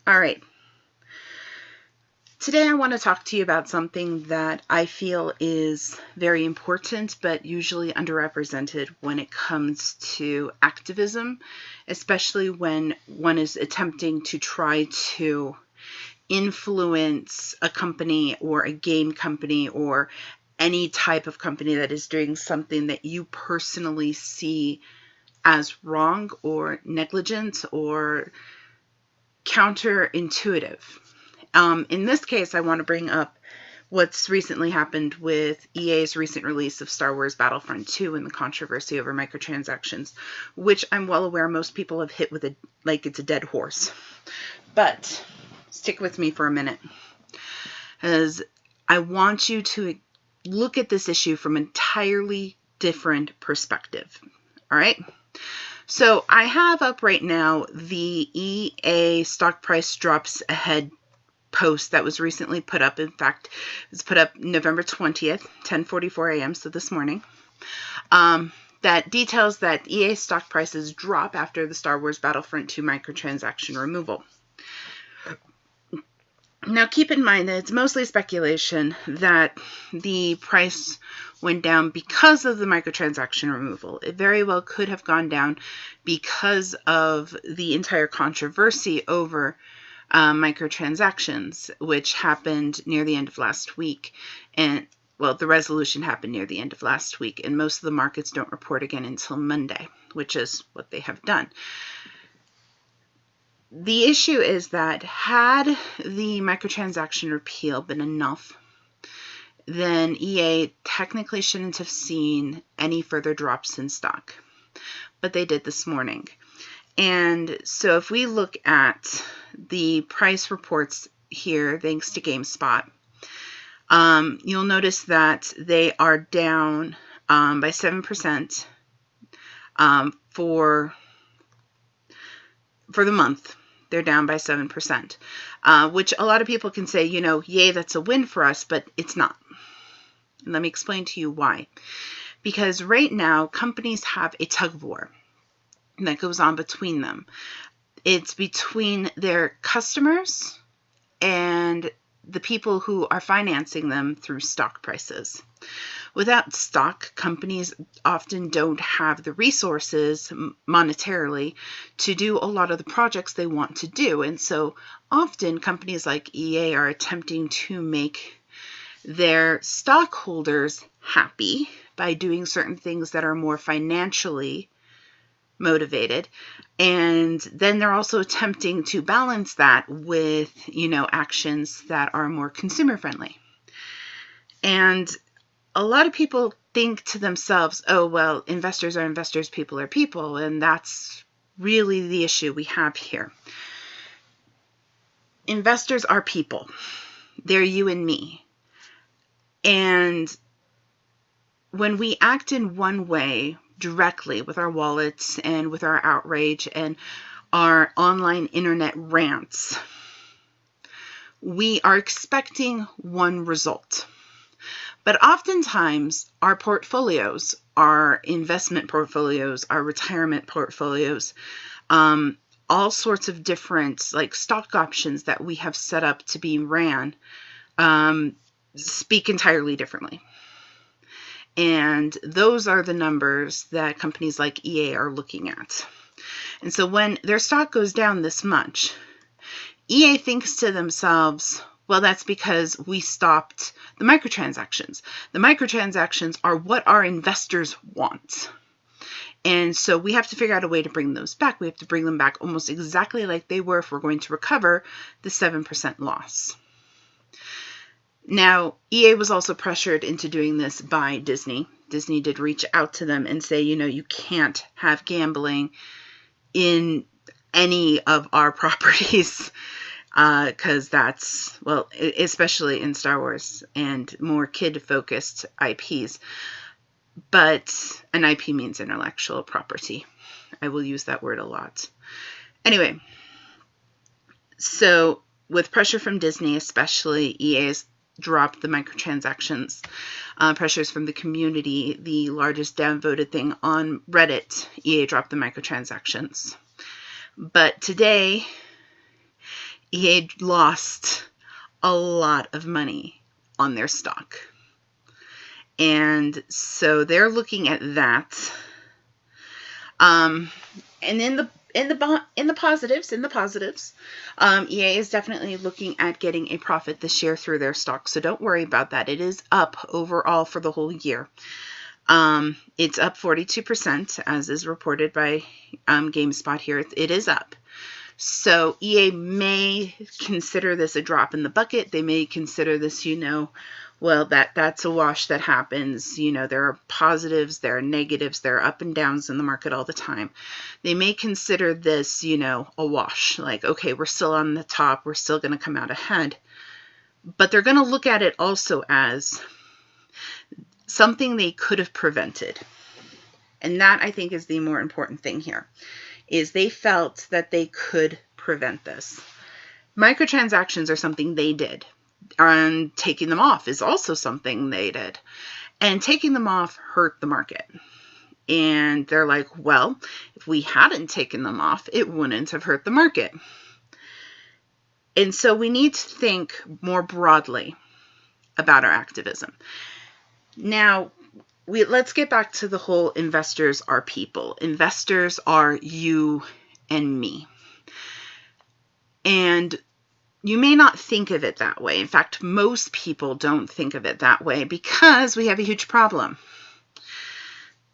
All right. Today I want to talk to you about something that I feel is very important, but usually underrepresented when it comes to activism, especially when one is attempting to try to influence a company or a game company or any type of company that is doing something that you personally see as wrong or negligent or counterintuitive. In this case, I want to bring up what's recently happened with EA's recent release of Star Wars Battlefront 2 and the controversy over microtransactions, which I'm well aware most people have hit with it like it's a dead horse. But stick with me for a minute, as I want you to look at this issue from an entirely different perspective. All right? So I have up right now the EA stock price drops ahead post that was recently put up. In fact, it was put up November 20th, 10:44 a.m., so this morning, that details that EA stock prices drop after the Star Wars Battlefront 2 microtransaction removal. Now, keep in mind that it's mostly speculation that the price went down because of the microtransaction removal. It very well could have gone down because of the entire controversy over microtransactions, which happened near the end of last week. And, well, the resolution happened near the end of last week, and most of the markets don't report again until Monday, which is what they have done. The issue is that had the microtransaction repeal been enough, then EA technically shouldn't have seen any further drops in stock. But they did this morning. And so if we look at the price reports here, thanks to GameSpot, you'll notice that they are down by 7% for the month. They're down by 7%, which a lot of people can say, yay, that's a win for us, but it's not. And let me explain to you why. Because right now, companies have a tug of war that goes on between them. It's between their customers and the people who are financing them through stock prices. Without stock, companies often don't have the resources monetarily to do a lot of the projects they want to do. And so often companies like EA are attempting to make their stockholders happy by doing certain things that are more financially motivated. And then they're also attempting to balance that with, actions that are more consumer friendly. And a lot of people think to themselves, oh, well, investors are investors, people are people. And that's really the issue we have here. Investors are people. They're you and me. And when we act in one way directly with our wallets and with our outrage and our online internet rants, we are expecting one result. But oftentimes our portfolios, our investment portfolios, our retirement portfolios, all sorts of different like stock options that we have set up to be ran, speak entirely differently. And those are the numbers that companies like EA are looking at. And so when their stock goes down this much, EA thinks to themselves, well, that's because we stopped the microtransactions. The microtransactions are what our investors want. And so we have to figure out a way to bring those back. We have to bring them back almost exactly like they were if we're going to recover the 7% loss. Now, EA was also pressured into doing this by Disney. Disney did reach out to them and say, you can't have gambling in any of our properties because that's, well, especially in Star Wars and more kid-focused IPs. But an IP means intellectual property. I will use that word a lot. Anyway, so with pressure from Disney, especially, EA's dropped the microtransactions. Pressures from the community, the largest downvoted thing on Reddit, EA dropped the microtransactions. But today, EA lost a lot of money on their stock. And so they're looking at that. And in the positives, EA is definitely looking at getting a profit this year through their stock. So don't worry about that. It is up overall for the whole year. It's up 42%, as is reported by GameSpot here. It is up. So EA may consider this a drop in the bucket. They may consider this, well, that's a wash that happens. There are positives, there are negatives, there are up and downs in the market all the time. They may consider this, a wash. Like, okay, we're still on the top. We're still going to come out ahead. But they're going to look at it also as something they could have prevented. And that, I think, is the more important thing here, is they felt that they could prevent this. Microtransactions are something they did. And taking them off is also something they did. And taking them off hurt the market. And they're like, well, if we hadn't taken them off, it wouldn't have hurt the market. And so we need to think more broadly about our activism. Now, let's get back to the whole investors are people. Investors are you and me. And you may not think of it that way. In fact, most people don't think of it that way because we have a huge problem.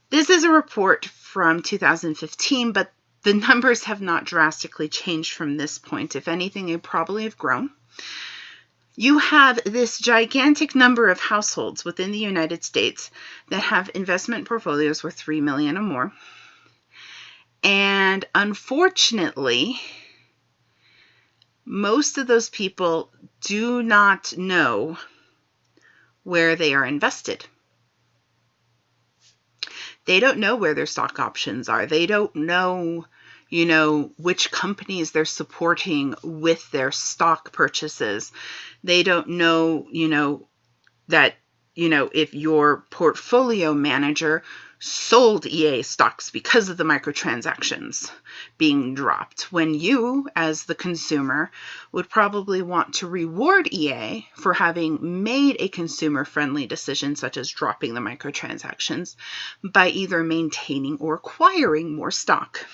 This is a report from 2015, but the numbers have not drastically changed from this point. If anything, they probably have grown. You have this gigantic number of households within the United States that have investment portfolios worth $3 million or more. And unfortunately, most of those people do not know where they are invested. They don't know where their stock options are. They don't know, which companies they're supporting with their stock purchases. They don't know, that, if your portfolio manager sold EA stocks because of the microtransactions being dropped, when you, as the consumer, would probably want to reward EA for having made a consumer-friendly decision, such as dropping the microtransactions, by either maintaining or acquiring more stock.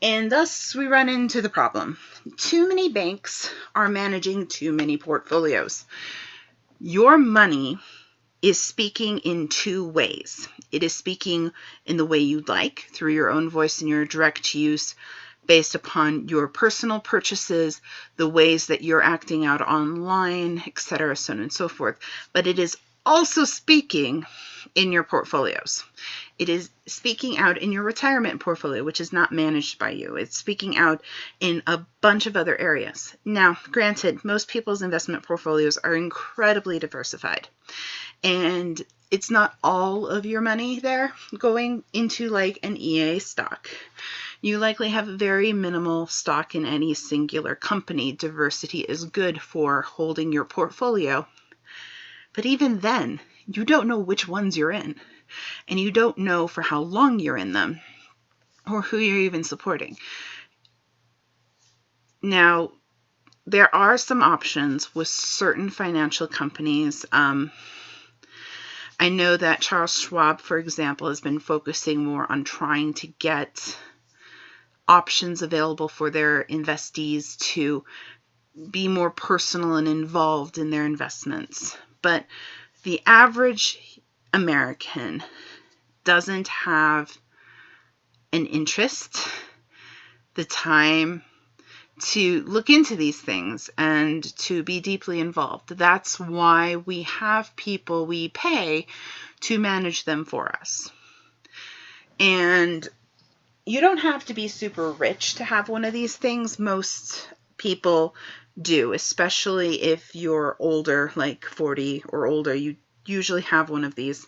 And thus we run into the problem. Too many banks are managing too many portfolios. Your money is speaking in two ways. It is speaking in the way you'd like, through your own voice and your direct use, based upon your personal purchases, the ways that you're acting out online, etc., so on and so forth. But it is also speaking in your portfolios. It is speaking out in your retirement portfolio, which is not managed by you. It's speaking out in a bunch of other areas. Now, granted, most people's investment portfolios are incredibly diversified. And it's not all of your money there going into like an EA stock. You likely have very minimal stock in any singular company. Diversity is good for holding your portfolio. But even then, you don't know which ones you're in. And you don't know for how long you're in them or who you're even supporting. Now, there are some options with certain financial companies. I know that Charles Schwab, for example, has been focusing more on trying to get options available for their investees to be more personal and involved in their investments. But the average American doesn't have an interest, the time to look into these things and to be deeply involved. That's why we have people we pay to manage them for us. And you don't have to be super rich to have one of these things. Most people do, especially if you're older, like 40 or older, you usually have one of these.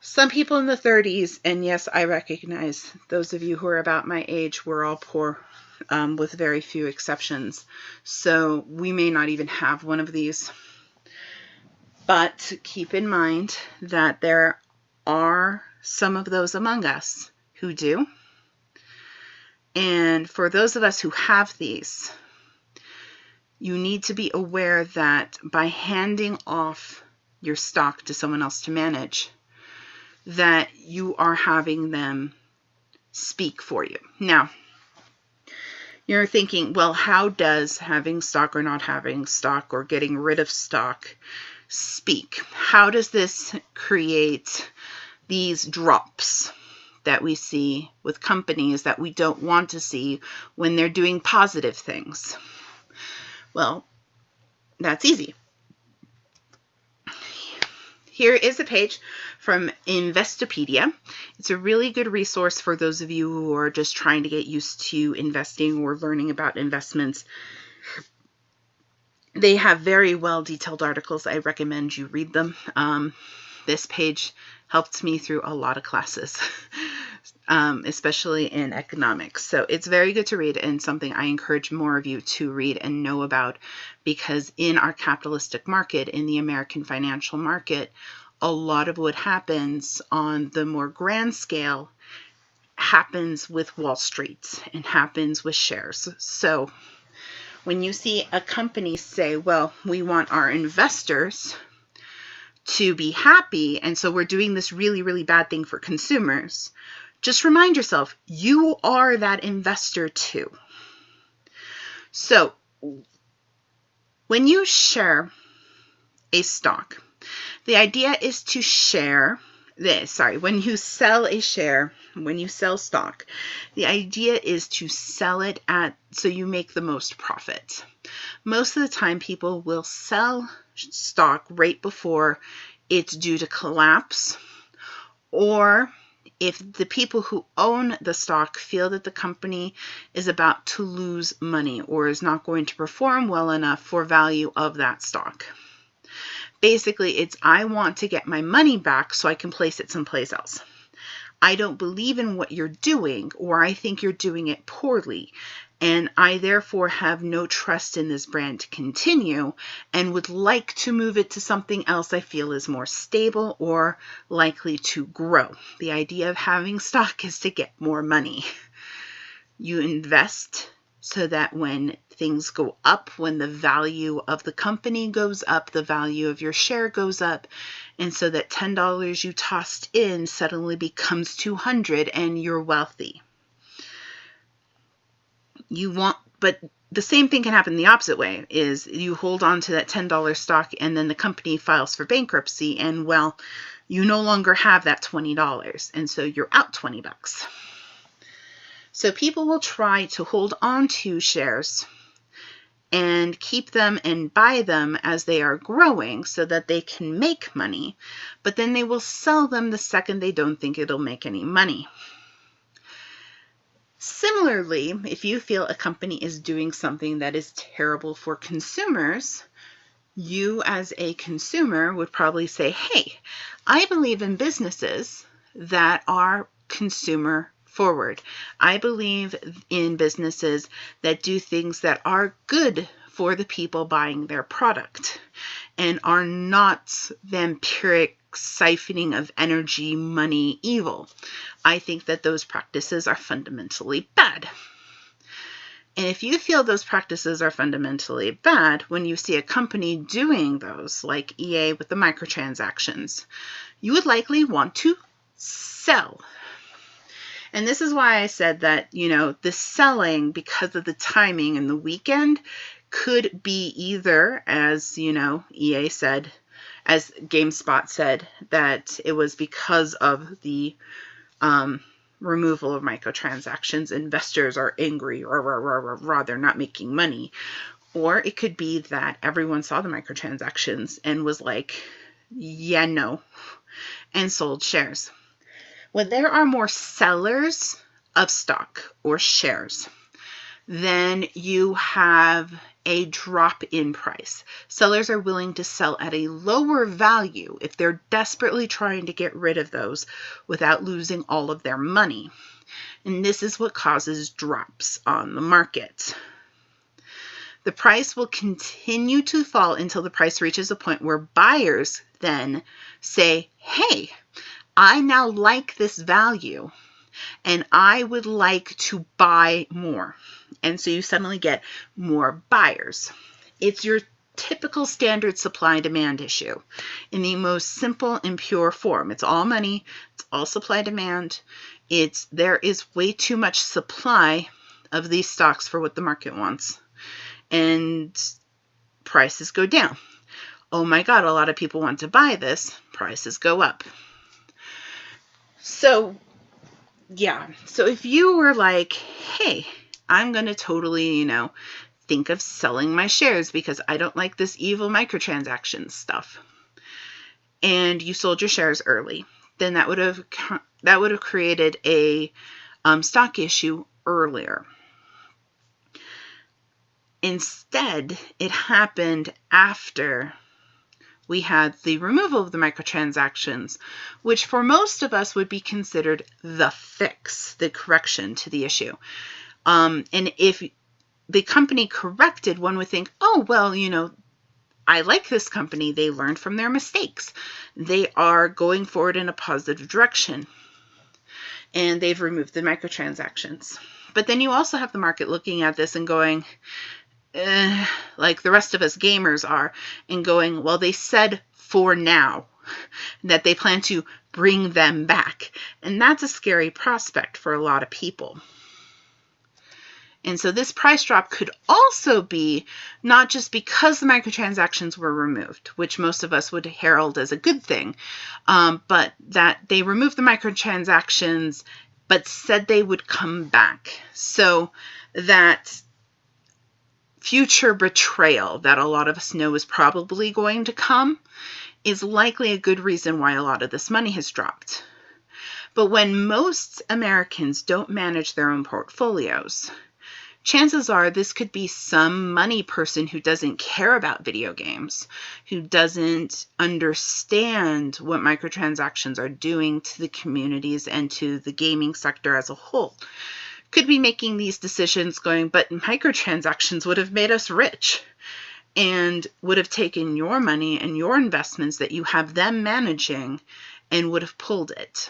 Some people in the 30s, and yes, I recognize those of you who are about my age, we're all poor. With very few exceptions. So we may not even have one of these. But keep in mind that there are some of those among us who do. And for those of us who have these, you need to be aware that by handing off your stock to someone else to manage, that you are having them speak for you. Now, you're thinking, well, how does having stock or not having stock or getting rid of stock speak? How does this create these drops that we see with companies that we don't want to see when they're doing positive things? Well, that's easy. Here is a page from Investopedia. It's a really good resource for those of you who are just trying to get used to investing or learning about investments. They have very well detailed articles. I recommend you read them. This page helped me through a lot of classes, especially in economics. So it's very good to read and something I encourage more of you to read and know about, because in our capitalistic market, in the American financial market, a lot of what happens on the more grand scale happens with Wall Street and happens with shares. So when you see a company say, well, we want our investors to be happy, and so we're doing this really, really bad thing for consumers, just remind yourself, you are that investor too. So when you share a stock, the idea is to share this. When you sell a share, when you sell stock, the idea is to sell it at so you make the most profit. Most of the time, people will sell stock right before it's due to collapse, or if the people who own the stock feel that the company is about to lose money or is not going to perform well enough for value of that stock. Basically, it's I want to get my money back so I can place it someplace else. I don't believe in what you're doing, or I think you're doing it poorly, and I therefore have no trust in this brand to continue and would like to move it to something else I feel is more stable or likely to grow. The idea of having stock is to get more money. You invest so that when things go up, when the value of the company goes up, the value of your share goes up, and so that $10 you tossed in suddenly becomes $200 and you're wealthy. But the same thing can happen the opposite way, is you hold on to that $10 stock and then the company files for bankruptcy, and well, you no longer have that $20, and so you're out $20. So people will try to hold on to shares and keep them and buy them as they are growing so that they can make money, but then they will sell them the second they don't think it'll make any money. Similarly, if you feel a company is doing something that is terrible for consumers, you as a consumer would probably say, hey, I believe in businesses that are consumer forward. I believe in businesses that do things that are good for the people buying their product and are not vampiric siphoning of energy, money, evil. I think that those practices are fundamentally bad. And if you feel those practices are fundamentally bad, when you see a company doing those, like EA with the microtransactions, you would likely want to sell. And this is why I said that, the selling, because of the timing and the weekend, could be either, as, EA said, as GameSpot said, that it was because of the removal of microtransactions. Investors are angry, they're not making money. Or it could be that everyone saw the microtransactions and was like, yeah, no, and sold shares. When there are more sellers of stock or shares, then you have a drop in price. Sellers are willing to sell at a lower value if they're desperately trying to get rid of those without losing all of their money. And this is what causes drops on the market. The price will continue to fall until the price reaches a point where buyers then say, hey, I now like this value, and I would like to buy more. And so you suddenly get more buyers. It's your typical standard supply demand issue in the most simple and pure form. It's all money, it's all supply demand. There is way too much supply of these stocks for what the market wants, and prices go down. Oh my God, a lot of people want to buy this, prices go up. So yeah, so if you were like, hey, I'm going to totally, think of selling my shares because I don't like this evil microtransactions stuff, and you sold your shares early, then that would have created a stock issue earlier. Instead, it happened after we had the removal of the microtransactions, which for most of us would be considered the fix, the correction to the issue. And if the company corrected, one would think, oh, well, I like this company. They learned from their mistakes. They are going forward in a positive direction, and they've removed the microtransactions. But then you also have the market looking at this and going, like the rest of us gamers are, and going, well, they said for now that they plan to bring them back. And that's a scary prospect for a lot of people. And so this price drop could also be not just because the microtransactions were removed, which most of us would herald as a good thing, but that they removed the microtransactions but said they would come back. So that future betrayal that a lot of us know is probably going to come is likely a good reason why a lot of this money has dropped. But when most Americans don't manage their own portfolios, chances are this could be some money person who doesn't care about video games, who doesn't understand what microtransactions are doing to the communities and to the gaming sector as a whole. Could be making these decisions going, but microtransactions would have made us rich and would have taken your money and your investments that you have them managing and would have pulled it.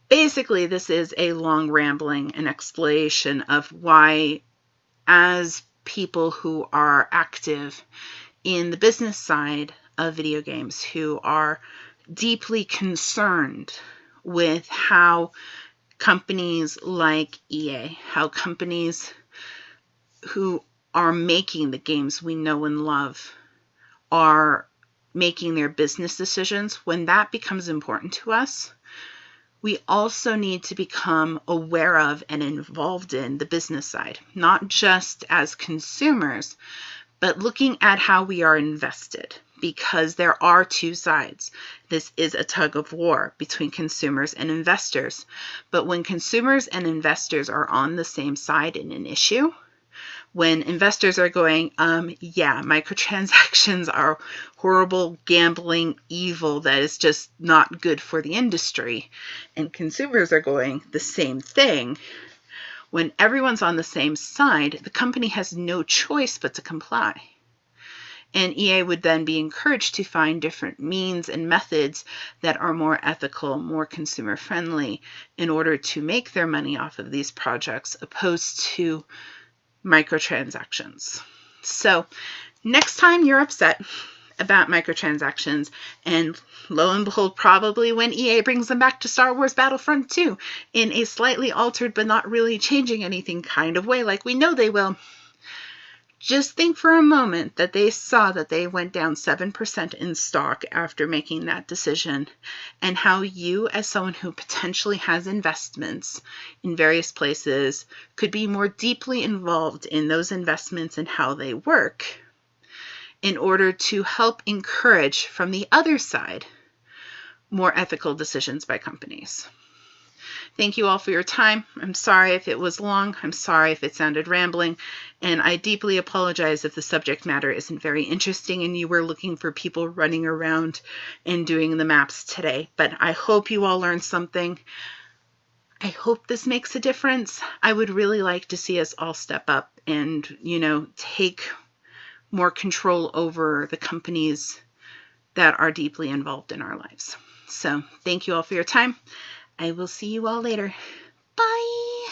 Basically, this is a long rambling and explanation of why, as people who are active in the business side of video games, who are deeply concerned with how companies like EA, how companies who are making the games we know and love are making their business decisions, when that becomes important to us, we also need to become aware of and involved in the business side, not just as consumers, but looking at how we are invested, because there are two sides. This is a tug of war between consumers and investors. But when consumers and investors are on the same side in an issue, when investors are going, yeah, microtransactions are horrible, gambling, evil that is just not good for the industry, and consumers are going the same thing, when everyone's on the same side, the company has no choice but to comply. And EA would then be encouraged to find different means and methods that are more ethical, more consumer friendly, in order to make their money off of these projects, opposed to microtransactions. So next time you're upset about microtransactions, and lo and behold, probably when EA brings them back to Star Wars Battlefront 2 in a slightly altered but not really changing anything kind of way like we know they will, just think for a moment that they saw that they went down 7% in stock after making that decision, and how you, as someone who potentially has investments in various places, could be more deeply involved in those investments and how they work in order to help encourage from the other side more ethical decisions by companies. Thank you all for your time. I'm sorry if it was long. I'm sorry if it sounded rambling. And I deeply apologize if the subject matter isn't very interesting and you were looking for people running around and doing the maps today. But I hope you all learned something. I hope this makes a difference. I would really like to see us all step up and, take more control over the companies that are deeply involved in our lives. So thank you all for your time. I will see you all later. Bye.